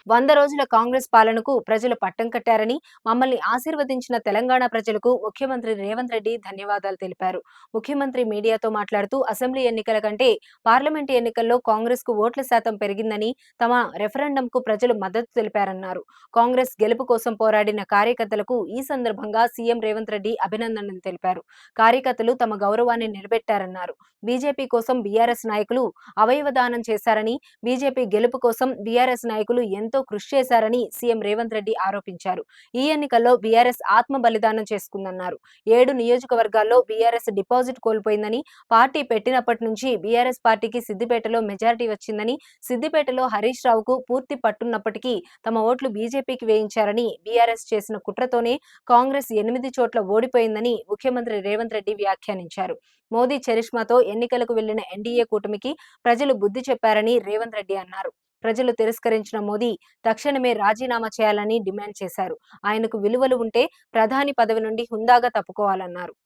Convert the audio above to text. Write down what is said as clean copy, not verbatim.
100 రోజుల కాంగ్రెస్ పాలనకు ప్రజలు పట్టం కట్టారని, మమ్మల్ని ఆశీర్వదించిన తెలంగాణ ప్రజలకు ముఖ్యమంత్రి రేవంత్ రెడ్డి ధన్యవాదాలు తెలిపారు. ముఖ్యమంత్రి మీడియాతో మాట్లాడుతూ అసెంబ్లీ ఎన్నికల కంటే పార్లమెంటు ఎన్నికల్లో కాంగ్రెస్‌కు ఓట్ల శాతం పెరిగిందని, తమ రెఫరెండంకు ప్రజలు మద్దతు తెలిపారన్నారు. కాంగ్రెస్ గెలుపు కోసం పోరాడిన కార్యకర్తలకు ఈ సందర్భంగా సీఎం రేవంత్ రెడ్డి అభినందనలు తెలిపారు. కార్యకర్తలు తమ గౌరవాన్ని నిలబెట్టారన్నారు. బీజేపీ కోసం బీఆర్ఎస్ నాయకులు అవయవదానం చేశారని, బీజేపీ గెలుపు కోసం బీఆర్ఎస్ నాయకులు ఎంతో కృషి చేశారని సీఎం రేవంత్ రెడ్డి ఆరోపించారు. ఈ ఎన్నికల్లో బీఆర్ఎస్ ఆత్మ బలిదానం చేసుకుందన్నారు. 7 నియోజకవర్గాల్లో బీఆర్ఎస్ డిపాజిట్ కోల్పోయిందని, పార్టీ పెట్టినప్పటి నుంచి బీఆర్ఎస్ పార్టీకి సిద్దిపేటలో మెజారిటీ వచ్చిందని, సిద్దిపేటలో హరీష్ రావుకు పూర్తి పట్టున్నప్పటికీ తమ ఓట్లు బీజేపీకి వేయించారని, బీఆర్ఎస్ చేసిన కుట్రతోనే కాంగ్రెస్ 8 చోట్ల ఓడిపోయిందని ముఖ్యమంత్రి రేవంత్ రెడ్డి వ్యాఖ్యానించారు. మోదీ చరిష్మాతో ఎన్నికలకు వెళ్లిన ఎన్డీఏ కూటమికి ప్రజలు బుద్ధి చెప్పారని రేవంత్ రెడ్డి అన్నారు. ప్రజలు తిరస్కరించిన మోదీ తక్షణమే రాజీనామా చేయాలని డిమాండ్ చేశారు. ఆయనకు విలువలు ఉంటే ప్రధాని పదవి నుండి హుందాగా తప్పుకోవాలన్నారు.